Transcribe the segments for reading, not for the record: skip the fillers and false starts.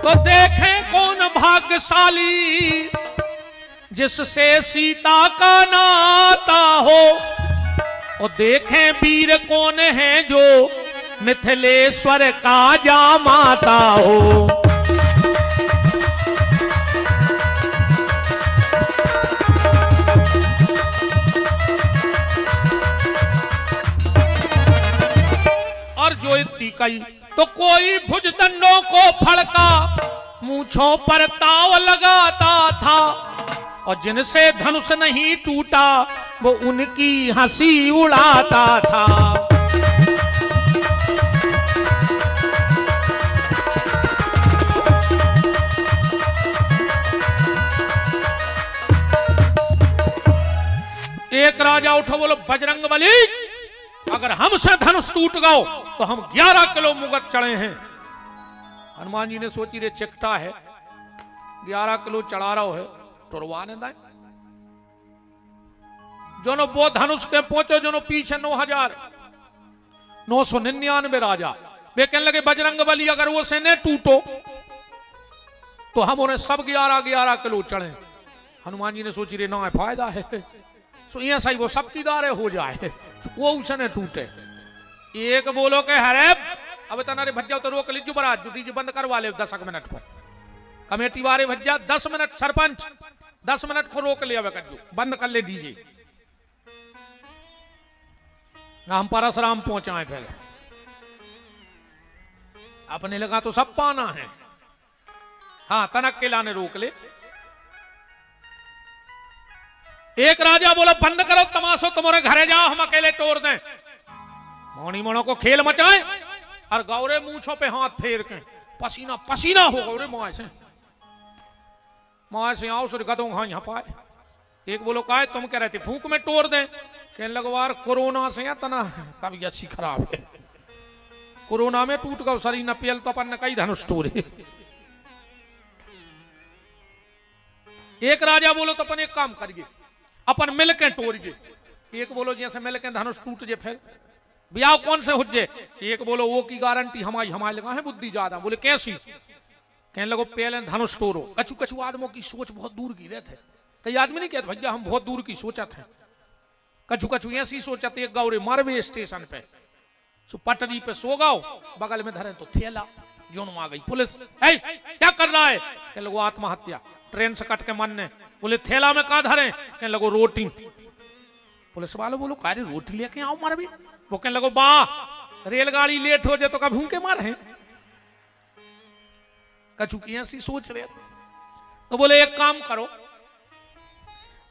तो देखें कौन भाग्यशाली जिससे सीता का नाता हो, और देखें वीर कौन है जो मिथिलेश्वर का जामाता हो। और जो इतनी कही तो कोई भुजदंडों को फड़का मूंछों पर ताव लगाता था, और जिनसे धनुष नहीं टूटा वो उनकी हंसी उड़ाता था। एक राजा उठो बोलो बजरंगबली, अगर हमसे धनुष टूट गओ तो हम 11 किलो मुगट चढ़े हैं। हनुमान जी ने सोची रे चिकटा है, 11 किलो चढ़ा रहा है, टुरवाने दाए। जोनो वो धनुष के पहुंचो, जोनो पीछे 9,999 राजा, वे कहने लगे बजरंगबली अगर वो से न टूटो तो हम उन्हें सब 11 किलो चढ़े। हनुमान जी ने सोची रे ना फायदा है, तो ये सही वो सबकी दारे हो जाए, वो उसे न टूटे। एक बोलो के हरे अब तनारे भज्जा तो रोक लीजिए बरात जो दीजिए बंद करवा ले 10 मिनट को, कमेटी वाले भज्जा 10 मिनट, सरपंच 10 मिनट को रोक लिया बंद कर ले दीजिए। राम परशुराम पहुंचाए फिर अपने लगा तो सब पाना है। हाँ तनक के लाने रोक ले। एक राजा बोला बंद करो तमाशो, तुम्हारे घरे जाओ, हम अकेले तोड़ दें। मौनी मोणों को खेल मचाए और गौरे मूंछों पे हाथ फेर के पसीना पसीना हो गौरे माए से आओ सुर गदों खा यहाँ पाए। एक बोलो का तुम कह रहे थे फूक में तोड़ दें, कहने लगवार कोरोना से तना तबीयत अच्छी खराब है, कोरोना में टूट गो शरीर न पियल तो अपन कई धनुष तोड़े। एक राजा बोलो तो अपन एक काम करिए, अपन मिलके तोड़िए। एक बोलो जैसे मिलके धनुष टूट जे फिर ब्याह कौन से हुज्जे। एक बोलो वो की गारंटी हमारी हमारे लगा है बुद्धि ज्यादा। बोले कैसी, कहने लगो पहले धनुष तोड़ो। कछु कछु आदमों की सोच बहुत दूर की रहते, कई आदमी नहीं कहते भैया हम बहुत दूर की सोचत है, कछु कछु ऐसी सोचते। एक गौरे मारवे स्टेशन पे पटरी पे सो गाओ, बगल में धरे तो थैला, जोन आ गई पुलिस, क्या कर रहा है, कहने लगो आत्महत्या, ट्रेन से कट के मरने। बोले थैला में कहा धरे, कहने लगो रोटी। पुलिस वाले बोलो कार्य रोटी लेके आओ मार भी। वो कहने लगो बा रेलगाड़ी लेट हो जाए तो कभी भूखे मार है, कछु की ऐसी सोच रहे। तो बोले एक काम करो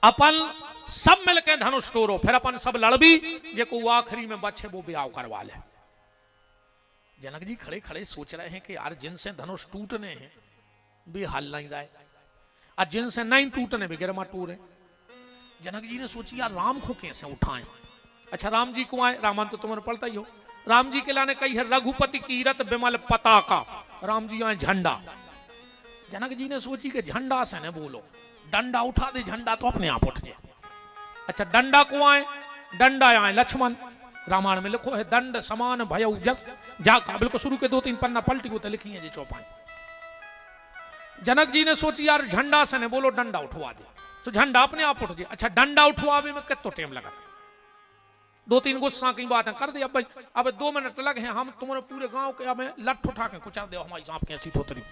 अपन सब मिलके धनुष तोड़ो, फिर अपन सब लड़बी, जे को आखिरी में बच्चे वो ब्याह करवा ले। जनक जी खड़े खड़े सोच रहे हैं कि यार जिनसे धनुष टूटने हैं वे हल नहीं रहे, और जिनसे नहीं टूटने भी गिरमा टूरे। जनक जी ने सोची यार राम को कैसे उठाएं। अच्छा राम जी को आए, रामायण तो तुम्हें पढ़ता ही हो, राम जी के लाने कही है रघुपति कीरत बिमल पताका, राम जी आए झंडा। जनक जी ने सोची कि झंडा से न बोलो, डंडा उठा दे, झंडा तो अपने आप उठ जाए। अच्छा डंडा को आए, डंडा आए लक्ष्मण, रामायण में लिखो है दंड समान भय जस जा काबिल को शुरू के 2-3 पन्ना पलटी को तो लिखी है जी चौपाई। जनक जी ने सोची यार झंडा से ने बोलो डंडा उठवा दे, तो झंडा अपने आप उठ जाए। अच्छा डंडा उठवावे में कितना टाइम लगा, 2-3 गुस्सा की बातें कर दी। अब भाई अब 2 मिनट लगे हैं, हम तुम्हारे पूरे गांव के हमें लठ उठा के कुचल दे हमारी सांप की ऐसी थोतरी।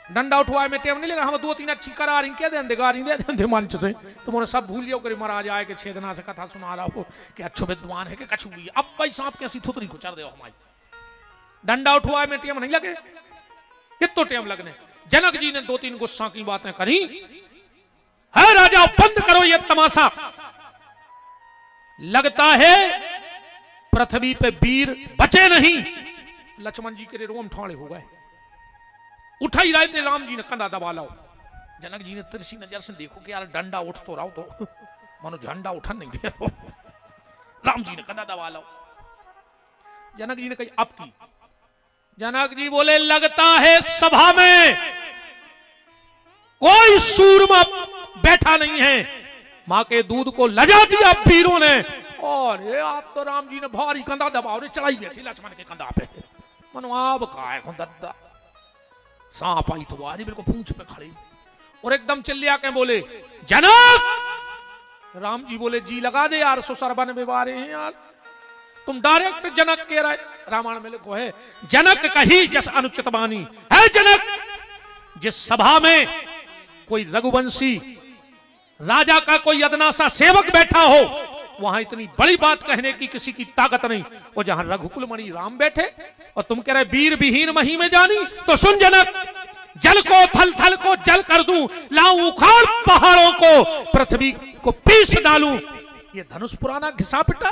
डंडा उठवाए में टाइम नहीं लगा, हम 2-3 अच्छी करारी क्या दे गारी दे देंगे मंच से, तुम्हारे सब भूल जाओ करी महाराज आए के छेदना से कथा सुना रहा हो कि अच्छो विद्वान है कि कछु भी। अब भाई सांप की ऐसी थोतरी कुचल दे हमारी, डंडा उठवाए में टाइम नहीं लगे, कितना टाइम लगने। जनक जी ने 2-3 गुस्सा की बातें करी। है राजा बंद करो ये तमाशा, लगता है पृथ्वी पे वीर बचे नहीं। लक्ष्मण जी के रोम ठाणे हो गए, उठा ही रहे थे, राम जी ने कंधा दबा लाओ। जनक जी ने तिरछी नजर से देखो कि यार डंडा उठ तो रहा तो मानो झंडा उठा नहीं दे रहा। राम जी ने कंधा दबा लाओ। जनक जी ने कही अब की। जनक जी बोले लगता है सभा में कोई सूरमा बैठा नहीं है, मां के दूध को लजा दिया वीरों ने। और ये आप तो राम जी ने भारी कंधा दबाओ चढ़ाई गई थी लक्ष्मण के कंधा पे, मनो आप का है दद्दा सांप आई तो आज बिल्कुल पूंछ पे खड़ी और एकदम चिल्लिया के बोले जनक। राम जी बोले जी लगा दे यार, सुसरबन बेवारे हैं यार, तुम डायरेक्ट जनक कह रहे। रामायण में लिखो है जनक कही जस अनुचित बानी है। जनक जिस सभा में कोई रघुवंशी राजा का कोई अदना सा सेवक बैठा हो, वहां इतनी बड़ी बात कहने की किसी की ताकत नहीं। और जहां रघुकुल मणि राम बैठे और तुम कह रहे वीर विहीन मही में जानी, तो सुन जनक, जल को थल थल को जल कर दूं, लाऊं उखाड़ पहाड़ों को, पृथ्वी को पीस डालूं। ये धनुष पुराना घिसा पिटा,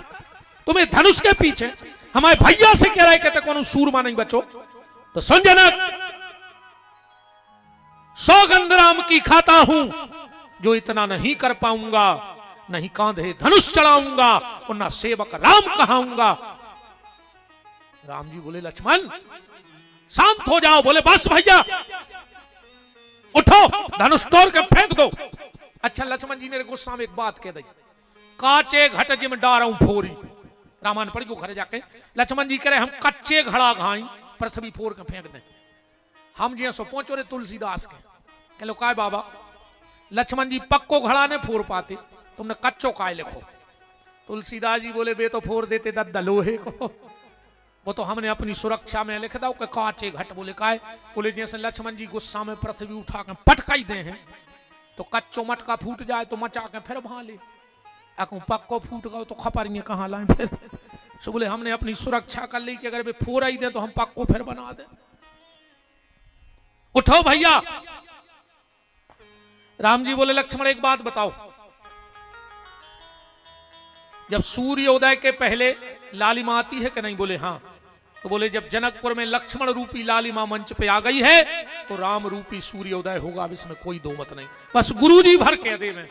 तुम्हें धनुष के पीछे हमारे भैया से कह रहे कहते कौन सूरमा नहीं बचो। तो सुन जनक, सौगंध राम की खाता हूं, जो इतना नहीं कर पाऊंगा, नहीं कांधे धनुष चढ़ाऊंगा और ना सेवक राम कहाऊंगा। राम जी बोले लक्ष्मण शांत हो जाओ। बोले बस भैया उठो, धनुष तोड़ के फेंक दो। अच्छा लक्ष्मण जी ने गुस्सा में एक बात कह दी, काचे घट जिम डारूं फोरी। रामायण पढ़ गो घरे जाके, लक्ष्मण जी कह रहे हम कच्चे घड़ा घाई पृथ्वी फोड़ के फेंक दें। हम जी सो पहुंचो रे तुलसीदास के, कह लो काय बाबा, लक्ष्मण जी पक्को घड़ा ने फोड़ पाते, तुमने कच्चो काय लिखो। तुलसीदास जी बोले बे तो फोड़ देते दद्दा लोहे को, वो तो हमने अपनी सुरक्षा में लिख दो कि काचे घट। बोले काय? बोले जैसे लक्ष्मण जी गुस्सा में पृथ्वी उठा के पटका ही दे हैं, तो कच्चो मटका फूट जाए तो मचा के फिर भाले, अको पक्को फूट गो तो खपरिए कहाँ लाए फिर। सो बोले हमने अपनी सुरक्षा कर ली कि अगर वे फोड़ ही दे तो हम पक्को फिर बना दे। उठो भैया। राम जी बोले लक्ष्मण एक बात बताओ, जब सूर्योदय के पहले लालिमा आती है कि नहीं? बोले हाँ। तो बोले जब जनकपुर में लक्ष्मण रूपी लालिमा मंच पे आ गई है तो राम रूपी सूर्योदय होगा, अब इसमें कोई दो मत नहीं, बस गुरुजी भर कह दे में।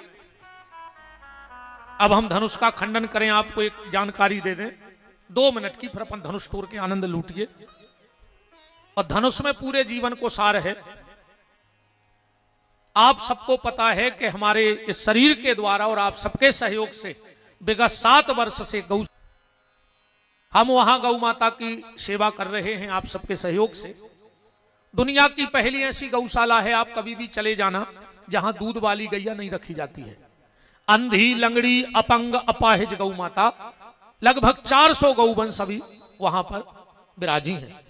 अब हम धनुष का खंडन करें, आपको एक जानकारी दे दें 2 मिनट की, फिर अपन धनुष तोड़ के आनंद लूटिए। और धनुष में पूरे जीवन को सार है। आप सबको पता है कि हमारे इस शरीर के द्वारा और आप सबके सहयोग से विगत 7 वर्ष से हम वहां गौ माता की सेवा कर रहे हैं, आप सबके सहयोग से। दुनिया की पहली ऐसी गौशाला है, आप कभी भी चले जाना, जहां दूध वाली गैया नहीं रखी जाती है। अंधी लंगड़ी अपंग अपाहिज गौ माता, लगभग 400 गौवंश अभी वहां पर विराजी हैं।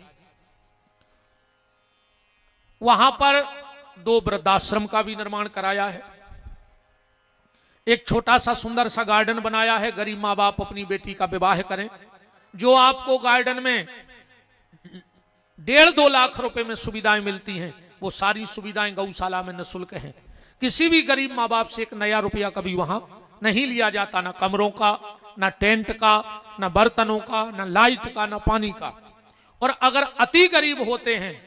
वहां पर 2 वृद्धाश्रम का भी निर्माण कराया है, एक छोटा सा सुंदर सा गार्डन बनाया है। गरीब माँ बाप अपनी बेटी का विवाह करें, जो आपको गार्डन में 1.5-2 लाख रुपए में सुविधाएं मिलती हैं, वो सारी सुविधाएं गौशाला में निःशुल्क हैं। किसी भी गरीब माँ बाप से 1 नया रुपया कभी वहां नहीं लिया जाता, ना कमरों का, ना टेंट का, ना बर्तनों का, ना लाइट का, ना पानी का। और अगर अति गरीब होते हैं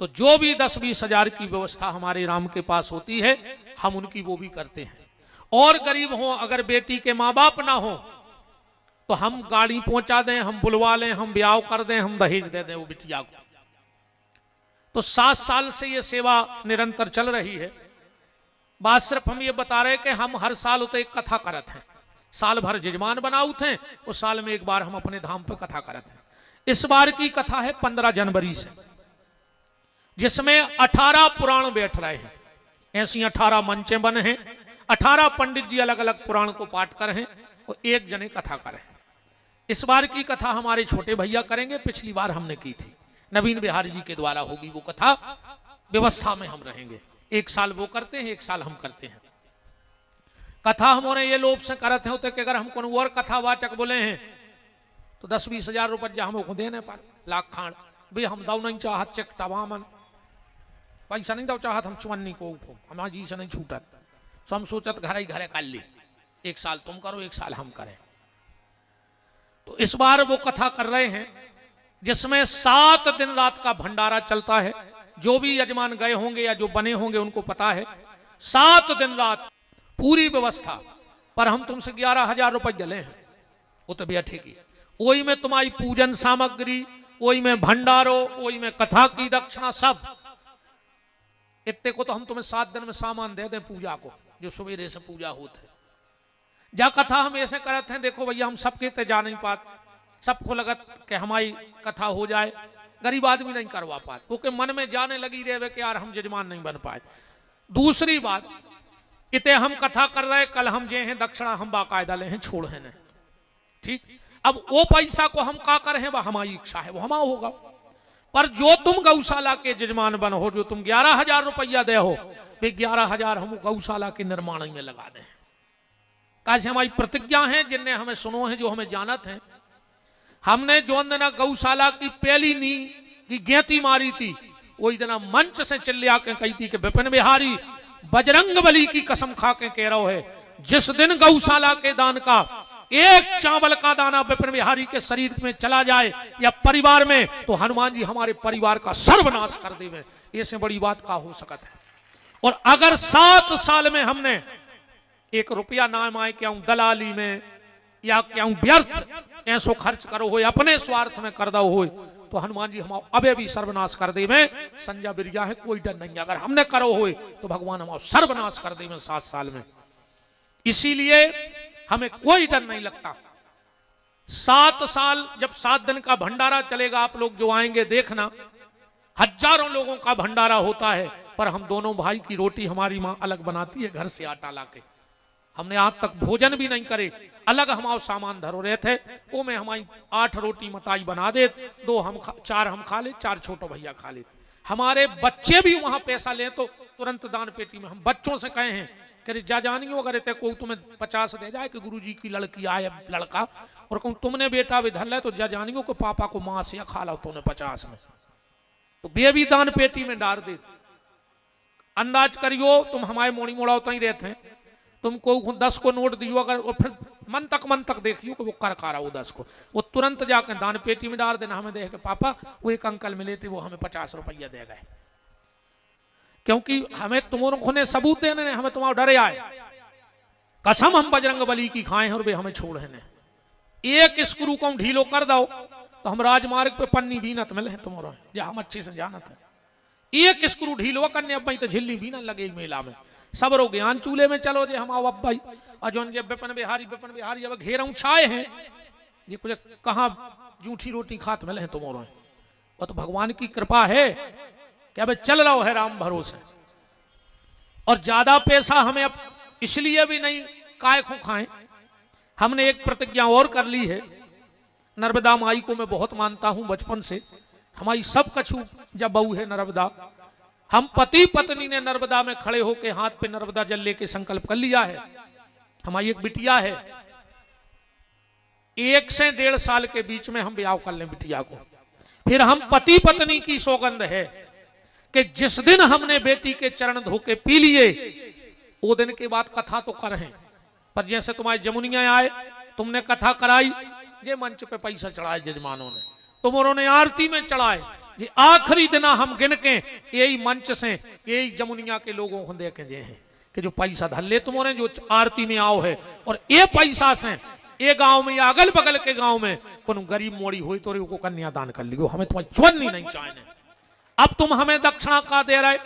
तो जो भी 10-20 हजार की व्यवस्था हमारे राम के पास होती है, हम उनकी वो भी करते हैं। और गरीब हो, अगर बेटी के माँ बाप ना हो, तो हम गाड़ी पहुंचा दें, हम बुलवा लें, हम ब्याह कर दें, हम दहेज दे दें वो बिटिया को। तो 7 साल से ये सेवा निरंतर चल रही है। बात सिर्फ हम ये बता रहे कि हम हर साल तो एक कथा करते हैं, साल भर जजमान बनाऊ थे, उस साल में एक बार हम अपने धाम पर कथा करते हैं। इस बार की कथा है 15 जनवरी से, जिसमें 18 पुराण बैठ रहे हैं। ऐसी 18 मंचे बने हैं, 18 पंडित जी अलग अलग पुराण को पाठ कर हैं और 1 जने कथा करें। इस बार की कथा हमारे छोटे भैया करेंगे, पिछली बार हमने की थी, नवीन बिहारी जी के द्वारा होगी वो कथा, व्यवस्था में हम रहेंगे। 1 साल वो करते हैं, 1 साल हम करते हैं। कथा हमारे ये लोभ से करते होते कि अगर हम कोई और कथावाचक बोले हैं तो 10-20 हजार रुपया हमको देने पर लाख खान भाई हम दो नहीं चाहत चेक तवामन पैसा नहीं दो चाहत, हम चुवन्नी को हमारा जी से नहीं छूटत। सो हम सोचत घर ही घरे कर ली, 1 साल तुम करो 1 साल हम करें। तो इस बार वो कथा कर रहे हैं जिसमें 7 दिन रात का भंडारा चलता है। जो भी यजमान गए होंगे या जो बने होंगे उनको पता है, 7 दिन रात पूरी व्यवस्था। पर हम तुमसे 11,000 रुपये ले हैं, वो तो भैया ठीक है। वही में तुम्हारी पूजन सामग्री, वही में भंडारो, वही में कथा की दक्षिणा, सब इतने को तो हम तुम्हें 7 दिन में सामान दे दें पूजा को, जो सवेरे से पूजा होते। जा कथा हम ऐसे करते हैं, देखो भैया हम सबके ते जा नहीं पाते, सबको लगत कि हमारी कथा हो जाए, गरीब आदमी नहीं करवा पाए, क्योंकि मन में जाने लगी रहे कि यार हम जजमान नहीं बन पाए। दूसरी बात, इतने हम कथा कर रहे, कल हम जे हैं दक्षिणा हम बाकायदा ले हैं, छोड़ है न, ठीक। अब वो पैसा को हम का कर हैं, वह हमारी इच्छा है, वो हमारा होगा। पर जो तुम गौशाला के जजमान बन हो, जो तुम 11,000 रुपया दे हो, वे 11,000 हम गौशाला के निर्माण में लगा दें। कैसे हमारी प्रतिज्ञा है, जिनने हमें सुनो है, जो हमें जानत है। हमने जो दिन गौशाला की पहली नी की गेंती मारी थी, वही दिन मंच से चिल्ला के कही थी कि विपिन बिहारी बजरंग बली की कसम खा के कह रहा है, जिस दिन गौशाला के दान का एक चावल का दाना विपिन बिहारी के शरीर में चला जाए या परिवार में, तो हनुमान जी हमारे परिवार का सर्वनाश कर देवे। ऐसे बड़ी बात का हो सकत है। और अगर 7 साल में हमने 1 रुपया ना माए क्या दलाली में या क्या व्यर्थ ऐसो खर्च करो हो, अपने स्वार्थ में कर दो हो, तो हनुमान जी हम अबे भी सर्वनाश कर दे में संजय बिरिया है, कोई डर नहीं। अगर हमने करो हो तो भगवान हम सर्वनाश कर दे में 7 साल में। इसीलिए हमें कोई डर नहीं लगता। 7 साल जब 7 दिन का भंडारा चलेगा, आप लोग जो आएंगे देखना, हजारों लोगों का भंडारा होता है, पर हम दोनों भाई की रोटी हमारी माँ अलग बनाती है, घर से आटा लाके। हमने आज तक भोजन भी नहीं करे, अलग हमारे सामान धरो रहे थे, वो में हमारी 8 रोटी मताई बना दे, 4 हम खा ले, 4 छोटो भैया खा ले। हमारे बच्चे भी वहां पैसा ले तो तुरंत दान पेटी में। हम बच्चों से कहे हैं कि जा जानियो, अगर कोई तुम्हें 50 दे जाए कि गुरुजी की लड़की आए लड़का, और कहूँ तुमने बेटा भी धर ले, तो जा जानियो को पापा को मां से खा लो तूने 50 में, तो बे भी दान पेटी में डाल दे। अंदाज करियो, तुम हमारे मोड़ी मोड़ा उतना ही रहते हैं, तुमको 10 को नोट दियो अगर, और फिर मन तक देखियो कि वो कर खा रहा हो 10 को, वो तुरंत जाकर दान पेटी में डाल देना। हमें देख के पापा वो एक अंकल मिले थे, वो हमें 50 रुपया दे गए, क्योंकि हमें तुमको ने सबूत देने ने, हमें तुम्हारा डरे आए। कसम हम बजरंग बली की खाए हैं और वे हमें छोड़ है। एक स्क्रू को ढीलो कर दो तो हम राजमार्ग पे पन्नी बीनत मिले हैं तुम्हारा, या हम अच्छे से जानत है। एक स्क्रू ढीलो करने अब तो झिल्ली बीना लगे मेला में, सब रो ज्ञान चूल्हे में चलो जे हम अब भाई अजोन जे विपिन बिहारी अब घेरऊ छाए हैं, ये कुछ कहाँ जूठी रोटी खात मिले हैं तुम्हारा। वो तो भगवान की कृपा है कि अब चल रहा है राम भरोसे। और ज्यादा पैसा हमें अब इसलिए भी नहीं काय को खाएं। हमने एक प्रतिज्ञा और कर ली है, नर्मदा माई को मैं बहुत मानता हूं बचपन से, हमारी सब कछु जब बहू है नर्मदा। हम पति पत्नी ने नर्मदा में खड़े होकर हाथ पे नर्मदा जल लेके संकल्प कर लिया है। हमारी एक बिटिया है, 1 से 1.5 साल के बीच में हम ब्याह कर लें बिटिया को। फिर हम पति पत्नी की सौगंध है कि जिस दिन हमने बेटी के चरण धोके पी लिए, वो दिन के बाद कथा तो कर हैं। पर जैसे तुम्हारे जमुनिया आए, तुमने कथा कराई, जे मंच पे पैसा चढ़ाए जजमानों ने, तुमों ने आरती में चढ़ाए, जी आखिरी दिन हम गिन के यही मंच से यही जमुनिया के लोगों को देखे जे हैं कि जो पैसा धल्ले तुम्हारे जो आरती में आओ है, और ये पैसा से ये गांव में या अगल बगल के गांव में कोनो गरीब मोड़ी हुई तो को कन्यादान कर लियो, हमें तुम्हारी चुननी नहीं चाहिए। अब तुम हमें दक्षिणा का दे रहे,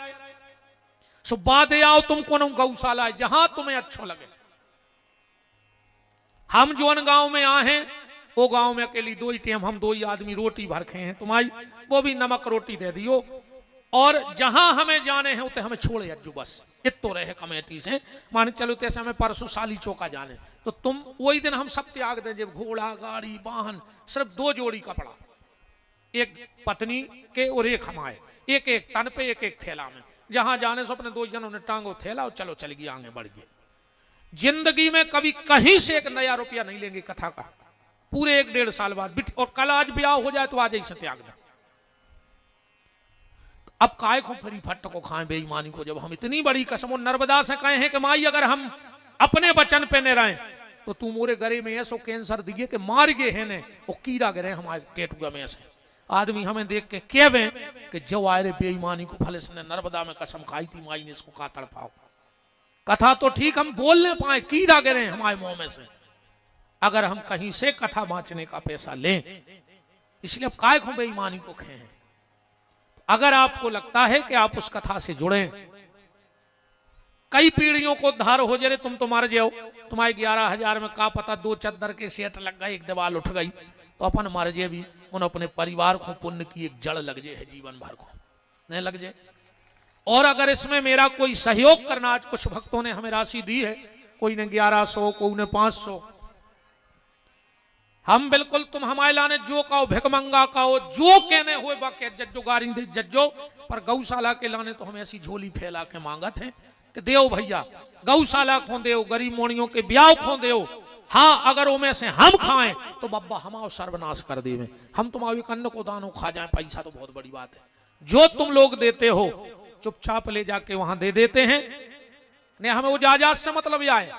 सुबह दे आओ तुम कोनो गौशाला जहां तुम्हें अच्छा लगे। हम जो गांव में आए हैं, वो गांव में अकेली 2 ही टाइम हम 2 ही आदमी रोटी भर खे हैं तुम्हारी, वो भी नमक रोटी दे दियो। और जहां हमें जाने हैं उतने हमें छोड़े अज्जू, बस इतो रहे कमेटी से। मान चलो तैसे हमें परसों साली चौका जाने, तो तुम वही दिन हम सब त्याग दें, जब घोड़ा गाड़ी वाहन, सिर्फ 2 जोड़ी कपड़ा, एक पत्नी के और एक हमारे, एक तन पे एक थैला में। जहां जाने से अपने 2 जनों ने टांगो थैला और चलो चल गई, आगे बढ़ गए। जिंदगी में कभी कहीं से 1 नया रुपया नहीं लेंगे कथा का, पूरे 1-1.5 साल बाद। और कल आज ब्याह हो जाए तो आज ही से त्याग दें। अब काय को फरी फट को खाएं बेईमानी को, जब हम इतनी बड़ी कसम नर्मदा से कहे हैं कि माई अगर हम अपने वचन पे न रहे तो तू मोरे गरे में ऐसो कैंसर दिए कि मार गए हैं ने, वो कीड़ा गिरे हमारे टेटुआ में से। आदमी हमें देख के कहवे कि जो आए रे बेईमानी को फल इसने नर्मदा में कसम खाई थी, माई ने इसको का तड़पाओ। कथा तो ठीक हम बोलने पाए, कीड़ा गिरे हमारे मुंह में से। अगर हम कहीं से कथा बांचने का पैसा लें, इसलिए अब काय को बेईमानी को खे हैं। अगर आपको लगता है कि आप उस कथा से जुड़े, कई पीढ़ियों को धार हो जाए, तुम तो मर जाओ, तुम्हारे 11,000 में का पता 2 चद्दर के सेट लग गए, एक दीवार उठ गई तो अपन मर जाए भी, उन अपने परिवार को पुण्य की एक जड़ लग जाए है जीवन भर को नहीं लग जाए। और अगर इसमें मेरा कोई सहयोग करना, आज कुछ भक्तों ने हमें राशि दी है, कोई ने 1100, कोई ने 500, हम बिल्कुल तुम हमारे लाने जो कहो भिकमंगा कहो जो कहने हुए बाके जज्जो गारी दे जज्जो, पर गौशाला के लाने तो हम ऐसी झोली फैला के मांगत हैं कि देव भैया गौशाला खो देव, गरीब मोणियों के ब्याह खो देव। हाँ अगर वो में से हम खाएं तो बब्बा हमारा सर्वनाश कर देवे, हम तुम्हारे अन्न को दानों खा जाए, पैसा तो बहुत बड़ी बात है। जो तुम लोग देते हो चुपचाप ले जाके वहां दे देते हैं, ने हमें वो जायदाद से मतलब यह है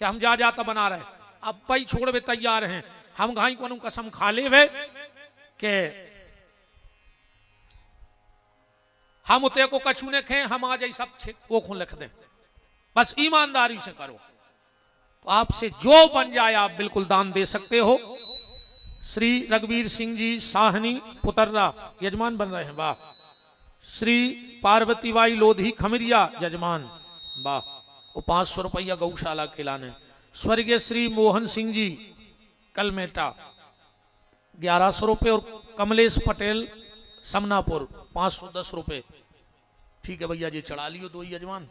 कि हम जायदाद बना रहे, अब पई छोड़ वे तैयार हैं, हम घाई को कसम खा ले वे के हम उते को कछु ने खे, हम आ जाए सब वो खून लिख दें, बस ईमानदारी से करो। तो आपसे जो बन जाए आप बिल्कुल दान दे सकते हो। श्री रघुवीर सिंह जी साहनी पुतर्रा यजमान बन रहे हैं, वाह। श्री पार्वती बाई लोधी खमिरिया यजमान, वाह। वो 500 रुपया गौशाला के लाने। स्वर्गीय श्री मोहन सिंह जी कलमेटा 1100 रुपये, और कमलेश पटेल समनापुर 510 रुपये। ठीक है भैया जी चढ़ा लियो दो यजमान।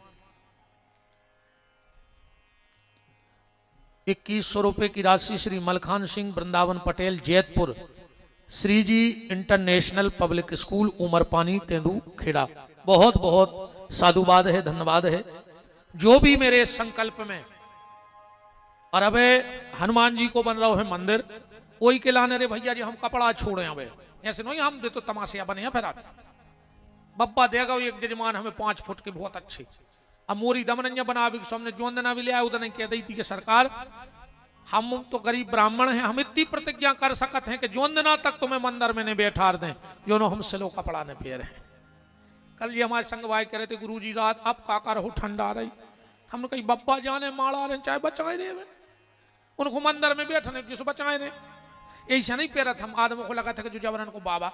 2100 रुपये की राशि Shri Malkhan Singh Vrindavan Patel Jaitpur, Shri ji international public school Umarpani Tendu Kheda. बहुत बहुत साधुवाद है, धन्यवाद है। जो भी मेरे संकल्प में, और अब हनुमान जी को बन रहा है मंदिर, वही के लाने रे भैया जी हम कपड़ा छोड़े अब ऐसे नहीं हम दे तो तमाशा बने हैं। फिर आप बब्बा देगा एक जजमान हमें 5 फुट के बहुत अच्छे, अब मोरी दमनंजा बना भी सामने जो देना भी ले आया उधर नहीं कह दी थी कि सरकार हम तो गरीब ब्राह्मण हैं, हम इतनी प्रतिज्ञा कर सकते हैं कि जो दिना तक तुम्हें मंदिर में नहीं बैठा दें जो नो हमसे लो कपड़ा ने फेर है। कल ये हमारे संग भाई कह रहे थे गुरुजी रात अब काका रहो ठंडा रही, हमने कही बब्बा जाने माड़ा रहे चाहे बचाए रहे, उनको मंदिर में बैठने जिस बचाए रहे, ऐसा नहीं पेरा था। हम आदमों को लगा था कि जो जबरन को बाबा,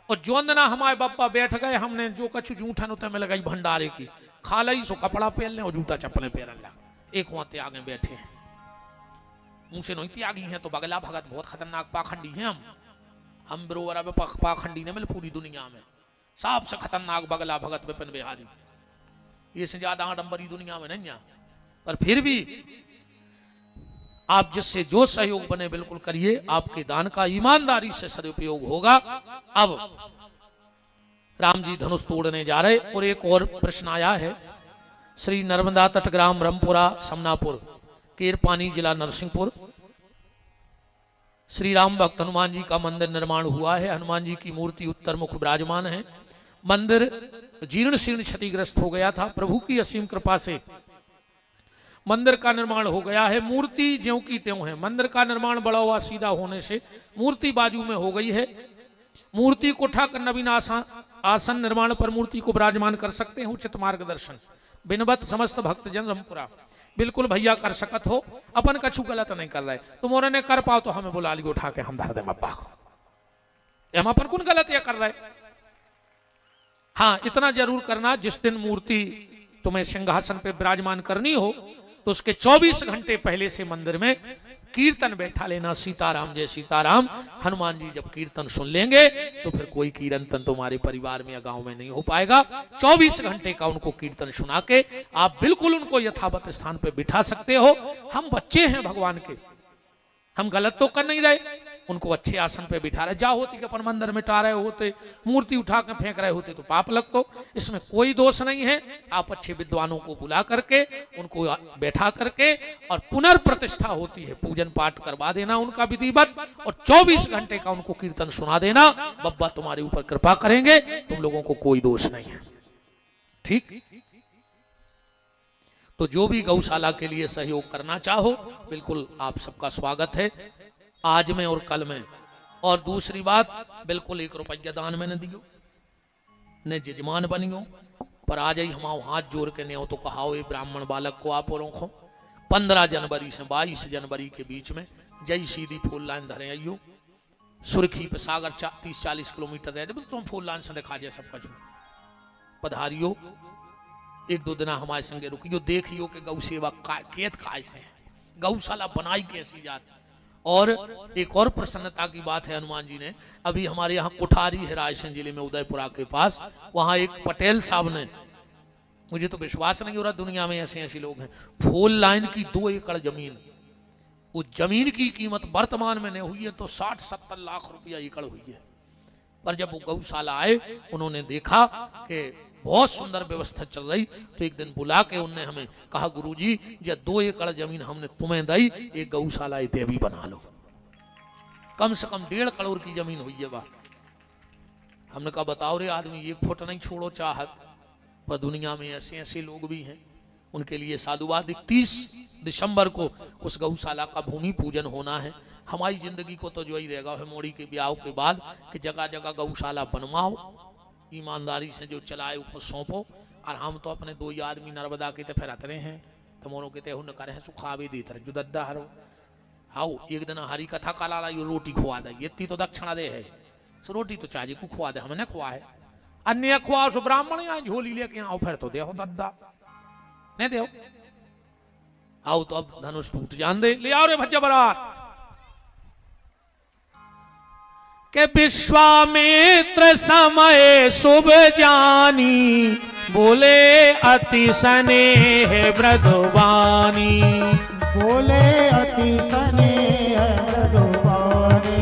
और जो दिना हमारे बब्बा बैठ गए हमने जो कछु जूठन उतर में लगाई भंडारे की, खा ली सो कपड़ा पहन ले और जूता चप्पलें पहन लगा। एक वहां आगे बैठे हैं, मुंह से नहीं त्यागी हैं तो बगला भगत बहुत खतरनाक पाखंडी हैं हम बरोबर अब पाखंडी ने मिल पूरी दुनिया में सबसे खतरनाक बगला भगत विपिन बिहारी, ये से ज्यादा आडंबरी दुनिया में नहीं है। पर फिर भी आप जिससे जो सहयोग बने बिल्कुल करिए, आपके दान का ईमानदारी से सदुपयोग होगा। अब राम जी धनुष तोड़ने जा रहे, और एक और प्रश्न आया है। श्री नर्मदा तट ग्राम रमपुरा समनापुर केरपानी जिला नरसिंहपुर, श्री राम भक्त हनुमान जी का मंदिर निर्माण हुआ है। हनुमान जी की मूर्ति उत्तर मुख विराजमान है। मंदिर जीर्ण शीर्ण क्षतिग्रस्त हो गया था, प्रभु की असीम कृपा से मंदिर का निर्माण हो गया है। मूर्ति ज्यों की त्यों है। मंदिर का निर्माण बड़ा हुआ सीधा होने से मूर्ति बाजू में हो गई है। मूर्ति को उठाकर नवीन आसन निर्माण पर मूर्ति को विराजमान कर सकते हैं। उचित मार्गदर्शन बिनवत समस्त भक्तजन रमपुरा बिल्कुल भैया कर सकत हो, अपन कछु गलत नहीं कर रहे, तुम और ने कर पाओ तो हमें बुला लियो उठा के हम धर दे अब्बा को, हम अपन कौन गलत ये कर रहे। हाँ इतना जरूर करना, जिस दिन मूर्ति तुम्हें सिंहासन पे विराजमान करनी हो तो उसके 24 घंटे पहले से मंदिर में कीर्तन बैठा लेना, सीताराम जय सीताराम। हनुमान जी जब कीर्तन सुन लेंगे तो फिर कोई कीर्तन तुम्हारे परिवार में या गांव में नहीं हो पाएगा। 24 घंटे का उनको कीर्तन सुना के आप बिल्कुल उनको यथावत स्थान पे बिठा सकते हो। हम बच्चे हैं भगवान के, हम गलत तो कर नहीं रहे, उनको अच्छे आसन पे बिठा रहे। जा होती कि अपन मंदिर में टा रहे होते, मूर्ति उठा के फेंक रहे होते तो पाप लगतो, इसमें कोई दोष नहीं है। आप अच्छे विद्वानों को बुला करके उनको बैठा करके और पुनर्प्रतिष्ठा होती है, पूजन पाठ करवा देना उनका विधिवत, और 24 घंटे का उनको कीर्तन सुना देना। बब्बा तुम्हारे ऊपर कृपा करेंगे, तुम लोगों को कोई दोष नहीं है। ठीक, तो जो भी गौशाला के लिए सहयोग करना चाहो बिल्कुल आप सबका स्वागत है, आज में और कल में। और दूसरी बात, बिल्कुल 1 रुपया दान में न दियो, न जजमान बनियो, पर आ जाई हम हाथ जोड़ के नहीं तो कहाओ ये ब्राह्मण बालक को आप और 15 जनवरी से 22 जनवरी के बीच में जय सीधी फूल लाइन धरे आइयो, सुर्खी पे सागर 30-40 किलोमीटर रह जाए, तुम फूल लाइन से दिखा जाए सब कुछ पधारियो। 1-2 दिन हमारे संगे रुकियो, देखियो कि गौ सेवा केत काय से गौशाला बनाई कैसी जाती, और एक और प्रसन्नता की बात है, हनुमान जी ने अभी हमारे यहाँ कुठारी है रायसेन जिले में उदयपुरा के पास, वहां एक पटेल साहब ने, मुझे तो विश्वास नहीं हो रहा दुनिया में ऐसे ऐसे लोग हैं, फोल लाइन की 2 एकड़ जमीन, उस जमीन की कीमत वर्तमान में नहीं हुई है तो 60-70 लाख रुपया एकड़ हुई है। पर जब वो गौशाला आए, उन्होंने देखा कि बहुत सुंदर व्यवस्था चल रही, तो एक दिन बुला के उनने हमें कहा, गुरुजी ये 2 एकड़ जमीन हमने तुम्हें दी, एक गौशाला इतने भी बना लो। कम से कम 1.5 करोड़ की जमीन हुई है वह। हमने कहा बताओ रे आदमी, 1 फुट नहीं छोड़ो चाहत, पर दुनिया में ऐसे ऐसे लोग भी हैं, उनके लिए साधुवाद। 31 दिसंबर को उस गौशाला का भूमि पूजन होना है। हमारी जिंदगी को तो जो ही रहेगा है मोड़ी के ब्याह के बाद कि जगह जगह गौशाला बनवाओ, ईमानदारी से जो चलाए उसको सौंपो। और हम तो अपने 2 ही आदमी नर्मदा के फिर अतरे हैं, तुम्हारों के ते करे हैं सुखावे देते रहे जुदद्दा हरो आओ एक दिन हरी कथा का लाला यो रोटी खुआ दे, इतनी तो दक्षिणा दे है, सो रोटी तो चाहिए को खुआ दे, हमने खुआ है, अन्य खुआ सो ब्राह्मण यहाँ झोली लेके आओ, फिर तो देहो दद्दा नहीं देहो, आओ तो अब धनुष टूट जान दे, ले आओ रे भज्जा बरात के विश्वामित्र समय शुभ जानी, बोले अति स्नेह मृदुवानी, बोले अति स्नेह मृदुवानी।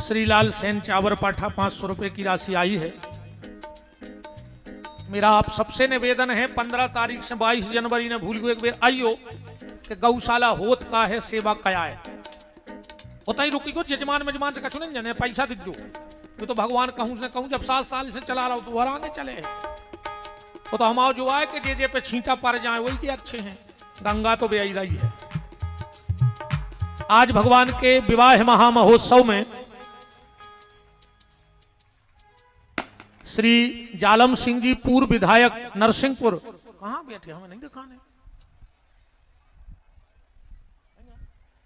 श्रीलाल सेन चावर पाठा 500 रुपए की राशि आई है। मेरा आप सबसे निवेदन है 15 तारीख से 22 जनवरी ने भूल गए एक बार आइयो कि गौशाला होत का है, सेवा कया है, होता ही रुकी को जजमान मेजमान से कछु नहीं जाने, पैसा दिख जो ये तो भगवान कहूं ने कहूं, जब 7 साल से चला रहा हूं तो आगे चले वो तो हमारा जो आए कि जे पे छींटा पड़ जाए वही के अच्छे हैं, गंगा तो बेई रही है। आज भगवान के विवाह महामहोत्सव में श्री जालम सिंह जी पूर्व विधायक नरसिंहपुर, कहां बैठे हमें नहीं दिखाने,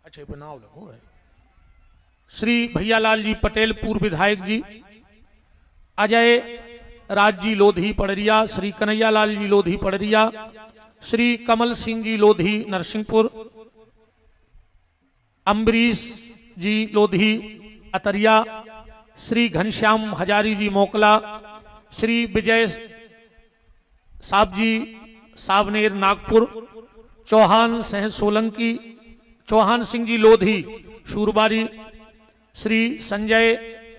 अच्छा पे नाव लगो है, श्री भैयालाल जी पटेल पूर्व विधायक जी, अजय राज जी लोधी पड़रिया, श्री कन्हैयालाल जी लोधी पड़रिया, श्री कमल सिंह जी लोधी नरसिंहपुर, अम्बरीश जी लोधी अतरिया, श्री घनश्याम हजारी जी मोकला, श्री विजय साहब जी सावनेर नागपुर, चौहान सह सोलंकी, चौहान सिंह जी लोधी शूरबारी, श्री संजय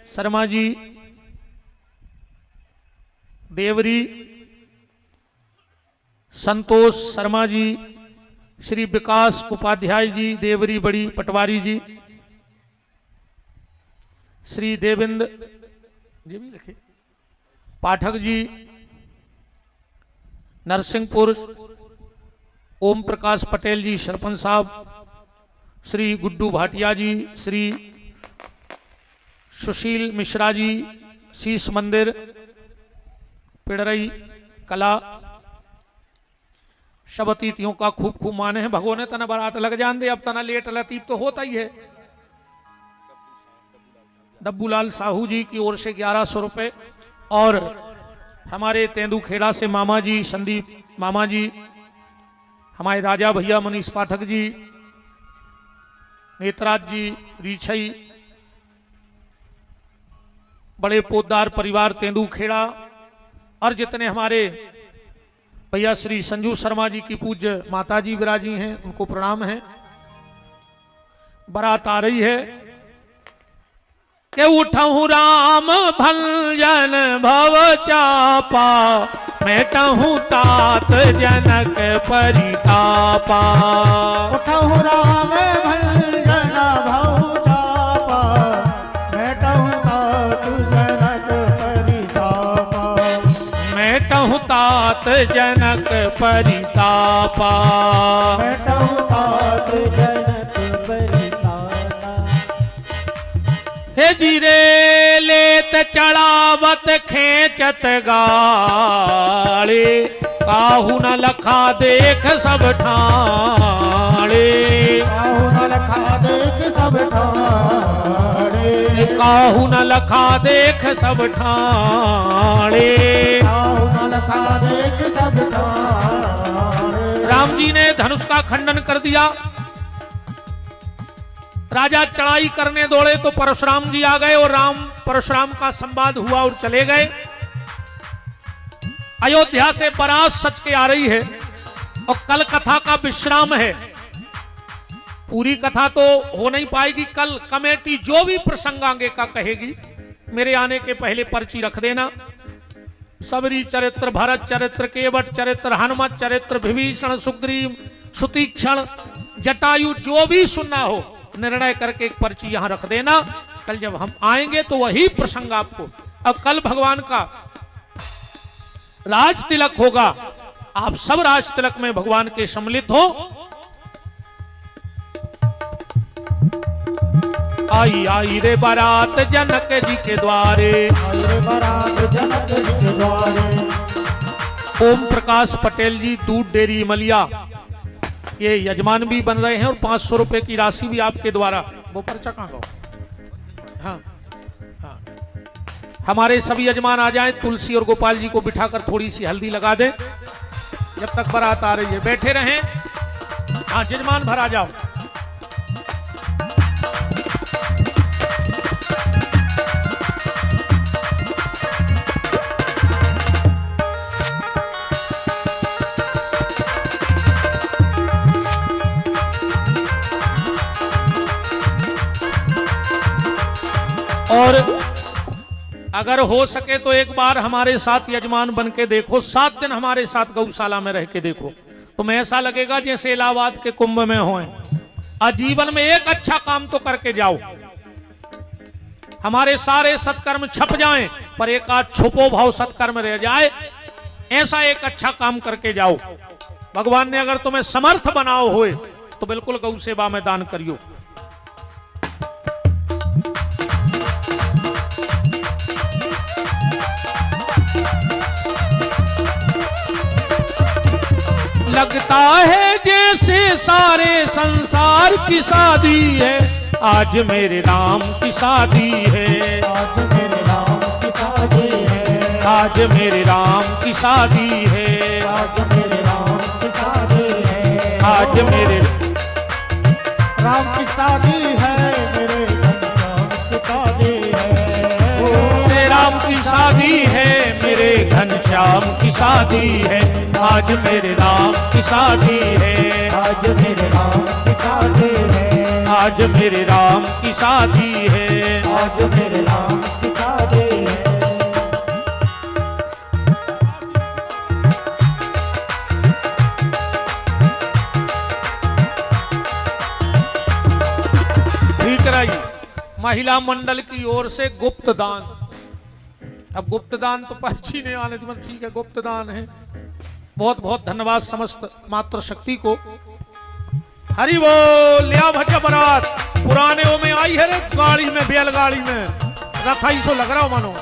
शर्मा जी देवरी, संतोष शर्मा जी, श्री विकास उपाध्याय जी देवरी बड़ी पटवारी जी, श्री देवेंद्र जी भी लिखे पाठक जी नरसिंहपुर, ओम प्रकाश पटेल जी सरपंच साहब, श्री गुड्डू भाटिया जी, श्री सुशील मिश्रा जी शीश मंदिर पिड़रई कला, सब अतिथियों का खूब खूब माने हैं। भगवान ने तना बारात लग जान दे, अब तना लेट लतीफ तो होता ही है। डब्बूलाल साहू जी की ओर से 1100 रुपए, और हमारे तेंदुखेड़ा से मामा जी संदीप मामा जी, हमारे राजा भैया मनीष पाठक जी, नेतराज जी रीछई, बड़े पोदार परिवार तेंदुखेड़ा, और जितने हमारे भैया श्री संजू शर्मा जी की पूज्य माता जी विराजी हैं, उनको प्रणाम है। बारात आ रही है के उठहु राम भंजन भव चापा, मेटहु तात जनक परितापा, उठहु राम भंजन भव चापा, मेटहु तात जनक परितापा, मेटहु तात जनक परितापा, मेटहु तात जनक परितापा। हे जीरे लेत चढ़ावत खेचत गाड़े, काहू न लखा देख सब ठाणे, काहू न लखा देख सब ठाणे, काहू न लखा देख सब ठाणे। काहू न लखा देख सब ठाणे। राम जी ने धनुष का खंडन कर दिया। राजा चढ़ाई करने दौड़े तो परशुराम जी आ गए और राम परशुराम का संवाद हुआ और चले गए। अयोध्या से बारात सच के आ रही है और कल कथा का विश्राम है। पूरी कथा तो हो नहीं पाएगी। कल कमेटी जो भी प्रसंग आगे का कहेगी मेरे आने के पहले पर्ची रख देना। सबरी चरित्र, भरत चरित्र, केवट चरित्र, हनुमत चरित्र, विभीषण, सुग्रीव, सुतीक्षण, जटायु, जो भी सुनना हो निर्णय करके एक पर्ची यहां रख देना। कल जब हम आएंगे तो वही प्रसंग आपको। अब कल भगवान का राज तिलक होगा। आप सब राज तिलक में भगवान के सम्मिलित हो। आई आई रे बारात जनक जी के द्वारे। आई रे बारात जनक जी के द्वारे। ओम प्रकाश पटेल जी, दूध डेयरी मलिया, ये यजमान भी बन रहे हैं और 500 रुपए की राशि भी आपके द्वारा। वो पर्चा कहां गया? हाँ हाँ, हमारे सभी यजमान आ जाएं। तुलसी और गोपाल जी को बिठाकर थोड़ी सी हल्दी लगा दें जब तक बारात आ रही है। बैठे रहें। हाँ, यजमान भर आ जाओ। और अगर हो सके तो एक बार हमारे साथ यजमान बन के देखो। 7 दिन हमारे साथ गौशाला में रह के देखो, तुम्हें ऐसा लगेगा जैसे इलाहाबाद के कुंभ में हो। आजीवन में एक अच्छा काम तो करके जाओ। हमारे सारे सत्कर्म छप जाएं पर एक आध छुपो भाव सत्कर्म रह जाए, ऐसा एक अच्छा काम करके जाओ। भगवान ने अगर तुम्हें समर्थ बनाओ होए तो बिल्कुल गौ सेवा में दान करियो। लगता है जैसे सारे संसार की शादी है, आज मेरे राम की शादी है। आज मेरे राम की शादी है। आज मेरे राम की शादी है। आज मेरे राम की शादी है। आज मेरे राम की शादी है। मेरे घनश्याम की शादी है। मेरे राम की शादी है। मेरे घनश्याम की शादी है। आज मेरे राम की शादी है। आज मेरे राम की शादी है। आज मेरे राम की शादी है। आज मेरे राम की शादी है। ठीक रही। महिला मंडल की ओर से गुप्त दान। अब गुप्त दान तो पर्ची नहीं आने दी, ठीक है, गुप्त दान है। बहुत बहुत धन्यवाद समस्त मातृशक्ति को। हरि बोल। लिया भज्जा बारात पुराने ओ में आई है रे, गाड़ी में, बैलगाड़ी में रखा ही सो लग रहा हो मानो।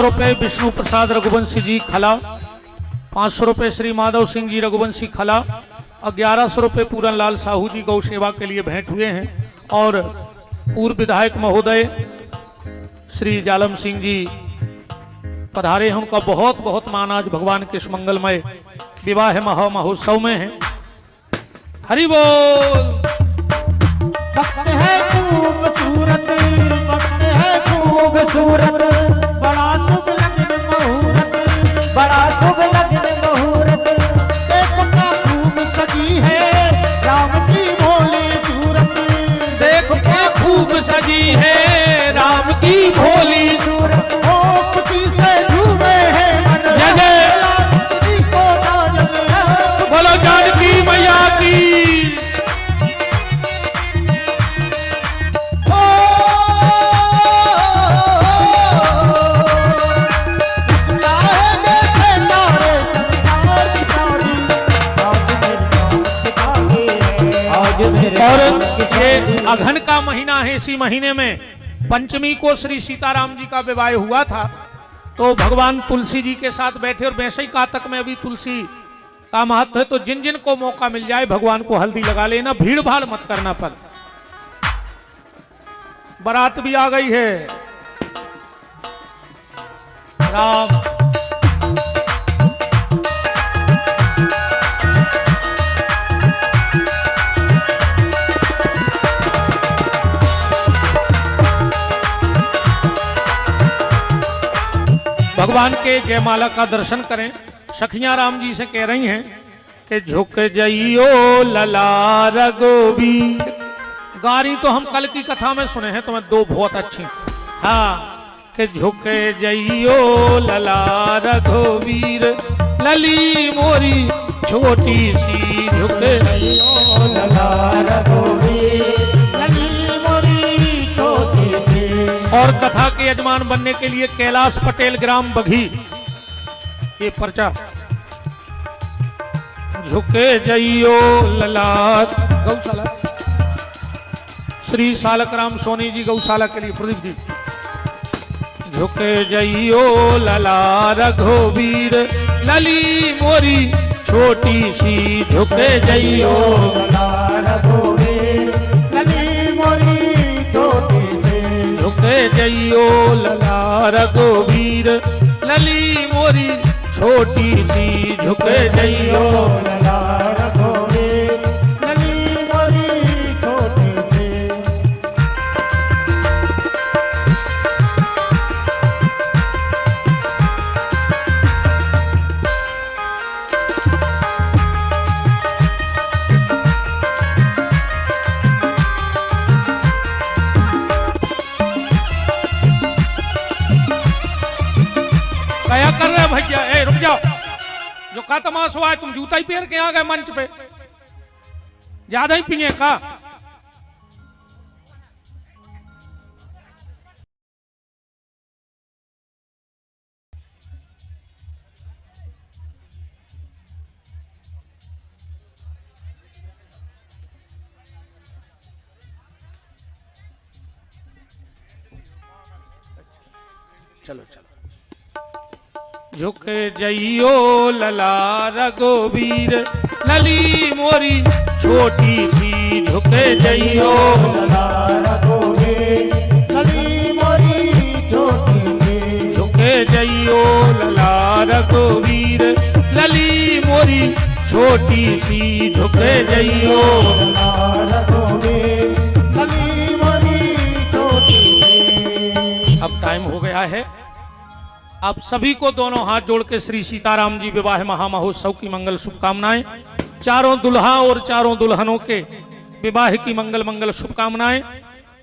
रुपए विष्णु प्रसाद रघुवंशी जी खला, 500 रुपए श्री माधव सिंह जी रघुवंशी खला और 1100 रुपए पूरन लाल साहू जी गौ सेवा के लिए भेंट हुए हैं। और पूर्व विधायक महोदय श्री जालम सिंह जी पधारे हैं, उनका बहुत बहुत मान आज भगवान के इस मंगलमय विवाह महोत्सव में है। हरि बोल। वक्त है खूबसूरत, वक्त है खूबसूरत, बड़ा शुभ लगन मुहूर्त, बड़ा शुभ लगन मुहूर्त। देखो क्या खूब सजी है राम की भोली सूरत, देखो क्या खूब सजी है राम की भोली सूरत। ओ खुशी से झूमे है मन, जय जय लाल को राजन। बोलो जानकी मैया की। और ये अघन का महीना है, इसी महीने में पंचमी को श्री सीताराम जी का विवाह हुआ था। तो भगवान तुलसी जी के साथ बैठे और वैसे ही कातक में अभी तुलसी का महत्व है। तो जिन जिन को मौका मिल जाए भगवान को हल्दी लगा लेना, भीड़ भाड़ मत करना। पर बारात भी आ गई है। राम भगवान के जयमाला का दर्शन करें। सखियां राम जी से कह रही हैं कि झुक जइयो लला रघुबीर। गारी तो हम कल की कथा में सुने हैं, तुम्हें दो बहुत अच्छी। हाँ, कि झुक जइयो लला रघुबीर, लली मोरी छोटी सी झुक जइयो लला रघुबीर, लली मोरी छोटी सी। और कथा के यजमान बनने के लिए कैलाश पटेल ग्राम बघी, ये पर्चा। झुके जइयो ललार गौशाला, श्री सालकराम सोनी जी गौशाला के लिए प्रदीप जी। झुके जइयो लला रघुबीर, लली मोरी छोटी सी झुके जइयो लला रघुबीर, लली मोरी छोटी सी। झुके जइयो लला रघुबीर, लली मोरी छोटी सी झुके जइयो लला रघुबीर, लली मोरी छोटी सी। क्या कर रहे भैया? ए रुक जाओ, जो का तमाशा हुआ है, तुम जूता ही पहन के आ गए मंच पे, ज्यादा ही पिए का। चलो चलो। झुके जइयो लला रघुबीर, लली मोरी छोटी सी झुके जइयो लला रघुबीर, लली मोरी छोटी सी। झुके जइयो लला रघुबीर, लली मोरी छोटी सी झुके जइयो। लला रघुबीर, लली मोरी छोटी सी। अब टाइम हो गया है। आप सभी को दोनों हाथ जोड़ के श्री सीताराम जी विवाह महामहोत्सव की मंगल शुभकामनाएं। चारों दुल्हा और चारों दुल्हनों के विवाह की मंगल मंगल शुभकामनाएं।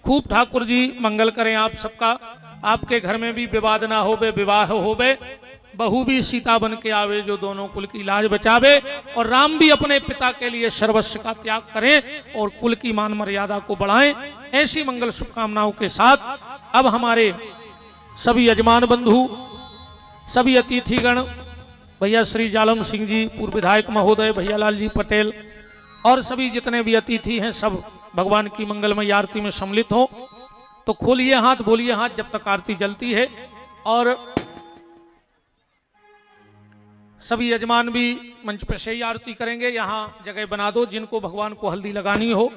खूब ठाकुर जी मंगल करें आप सबका। आपके घर में भी विवाद ना होवे, विवाह होवे, बहू भी सीता बन के आवे जो दोनों कुल की लाज बचावे, और राम भी अपने पिता के लिए सर्वस्व का त्याग करें और कुल की मान मर्यादा को बढ़ाएं। ऐसी मंगल शुभकामनाओं के साथ अब हमारे सभी यजमान बंधु, सभी अतिथिगण, भैया श्री जालम सिंह जी पूर्व विधायक महोदय, भैया लाल जी पटेल और सभी जितने भी अतिथि हैं, सब भगवान की मंगलमय आरती में सम्मिलित हो। तो खोलिए हाथ, बोलिए हाथ जब तक आरती जलती है। और सभी यजमान भी मंच पे से ही आरती करेंगे। यहाँ जगह बना दो, जिनको भगवान को हल्दी लगानी हो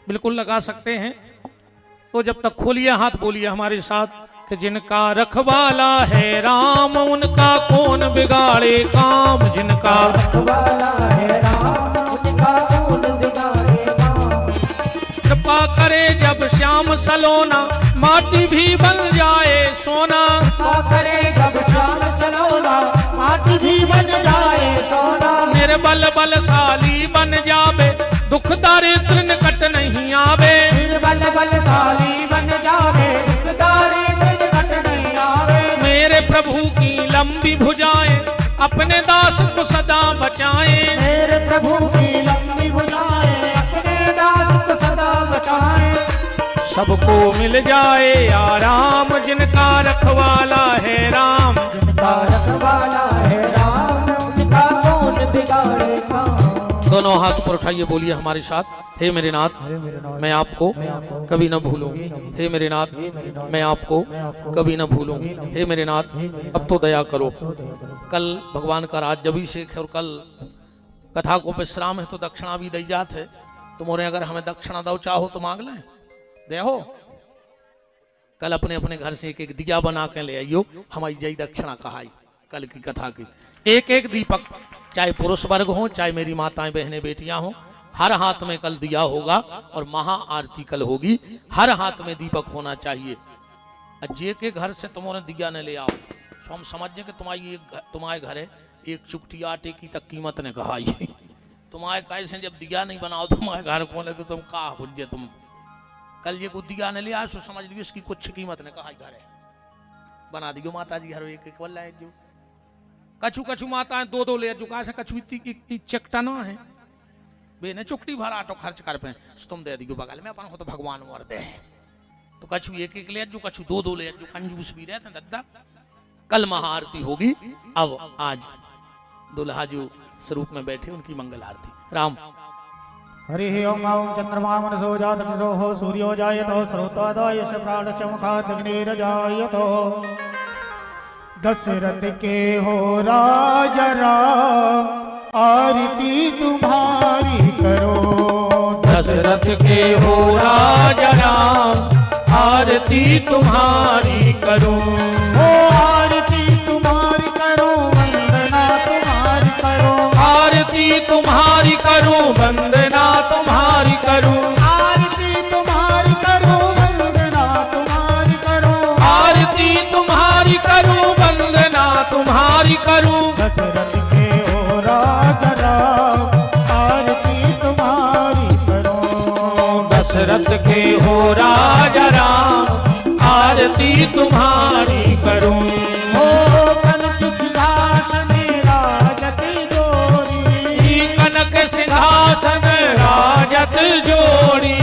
बिल्कुल लगा सकते हैं। तो जब तक खोलिए हाथ, बोलिए हमारे साथ कि जिनका रखवाला है राम उनका कौन बिगाड़े काम, जिनका रखवाला है राम उनका कौन बिगाड़े काम। कृपा करे जब श्याम सलोना माटी भी बन जाए सोना, कृपा करे जब श्याम सलोना माटी भी बन जाए सोना। निर्बल बलशाली बन जावे दुख दारिद्र निकट नहीं आवे, निर्बल बलशाली बन जावे दुख दारिद्र निकट नहीं आवे। मेरे प्रभु की लंबी भुजाएं अपने दास को सदा बचाएं, मेरे प्रभु की लंबी भुजाएं अपने दास को सदा बचाएं। सबको मिल जाए आराम जिनका रखवाला है राम, जिनका रखवाला है राम उनका कौन बिगाड़े काम। दोनों हाथ पर उठाइए, बोलिए हमारे साथ, हे मेरे नाथ मैं आपको कभी न भूलूं, हे मेरे नाथ मैं आपको कभी न भूलूं, हे मेरे नाथ अब तो दया करो। कल भगवान का राज्याभिषेक है और कल कथा को विश्राम है, तो दक्षिणा भी दी जात है। तुम्हारे अगर हमें दक्षिणा दो चाहो तो मांग लें, दे हो। कल अपने अपने घर से एक एक दिया बना के ले आइयो, हमारी जय दक्षिणा कहाई कल की कथा की। एक एक दीपक, चाहे पुरुष वर्ग हो चाहे मेरी माताएं बहनें बेटियां हो, हर हाथ में कल दिया होगा और महा आरती कल होगी। हर हाथ में दीपक होना चाहिए। जे के घर से तुम्हारे दिया न ले आओ, तो हम समझे कि तुम्हारे घर है एक चुटकी आटे की तक कीमत ने कहा। तुम्हारे कैसे जब दिया नहीं बनाओ तुम्हारे घर खोले तो तुम कहा हुज्जे तुम कल ये को दिया न ले आओ, तो समझ लियो इसकी कुछ कीमत ने कहा घर है। बना दियो माता जी हर एक एक वाला है जो कछु कछु माताएं दो दो ले चुका से कछु इतनी चकटा ना है बेने चुकटी भर आटो खर्च कर पे तुम दे दियो बगल में अपन हो तो भगवान वर दे, तो कछु एक एक ले जो कछु दो दो ले जो कंजूस भी रहते दद्दा। कल महाआरती होगी। अब आज दुल्हा जो स्वरूप में बैठे उनकी मंगल आरती। राम हरि ओम ओम चंद्रमा मनसो जातो हो सूर्यो जायतो स्रोतोदय स प्राण चमखात अग्निर्जायतो। दशरथ के हो राजा राम आरती तुम्हारी करो, दशरथ के हो राजा राम आरती तुम्हारी करो, ओ आरती तुम्हारी करो वंदना तुम्हारी करो, आरती तुम्हारी करो वंदना तुम्हारी करो, आरती तुम्हारी करो वंदना तुम्हारी करो, आरती तुम्हारी करो वंदना तुम्हारी करो। दशरथ के हो राजा राम आरती तुम्हारी करो, दशरथ के हो राजा राम आरती तुम्हारी करो। ओ कनक सिंहासन राजत जोड़ी, कनक सिंहासन राजत जोड़ी,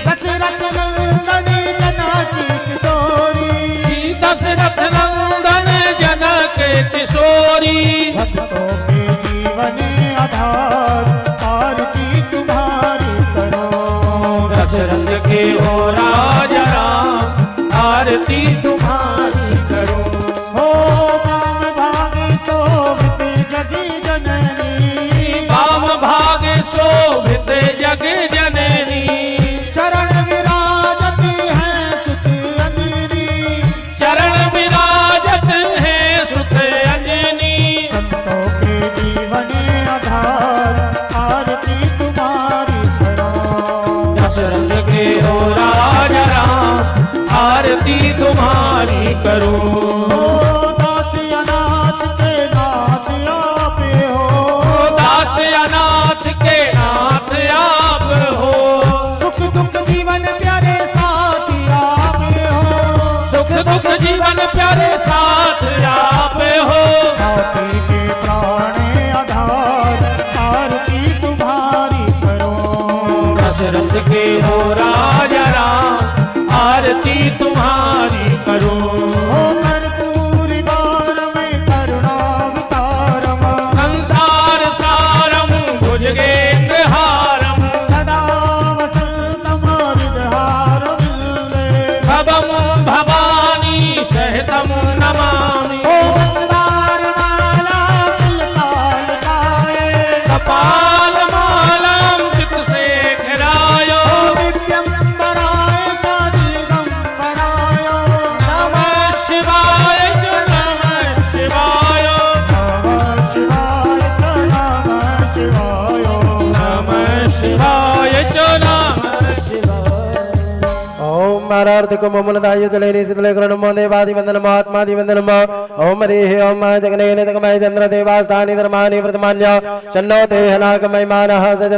दशरथ नंदन जनक किशोरी, दशरथ नंदन जनक किशोरी। भक्तों के जीवन आधार आरती तुम्हारी करो, दशरथ के हो राजा राम आरती तुम्हारी करो। हो वाम भागे शोभित जग जननी, वाम भागे शोभित जग जननी, चरण विराजत है सुत अंजनी, चरण विराजत है सुत अंजनी। संतों के जीवन आधार आरती तुम्हारी करो, दशरथ के हो राजा राम आरती तुम्हारी करो। ओ दास अनाथ के नाथ आपे हो, दास अनाथ के नाथ आप हो, सुख दुख जीवन प्यारे साथी आपे हो, सुख दुख जीवन प्यारे साथ आप हो। साथी के प्राणे आधार आरती तुम्हारी करो, दशरथ के हो राजा राम आरती तुम्हारी करो। ओ कर्पूरी द्वार में करुणावतारम, संसार सारम भुजगेन्द्र हारम, सदा वसंतम हृदहार वृंदे, भवम भवानी सहितम नमामि। ओ समारार्थिको मूलदाय जलेनि शीतलेकरणमो देवादिवन्दनमो आत्मादिवन्दनमो ओम हरिः ओम जगनेन जगमय चन्द्र देवास्तानि धर्माणि वर्तमान्य शन्नो देहनागमयमानः स चन्द्र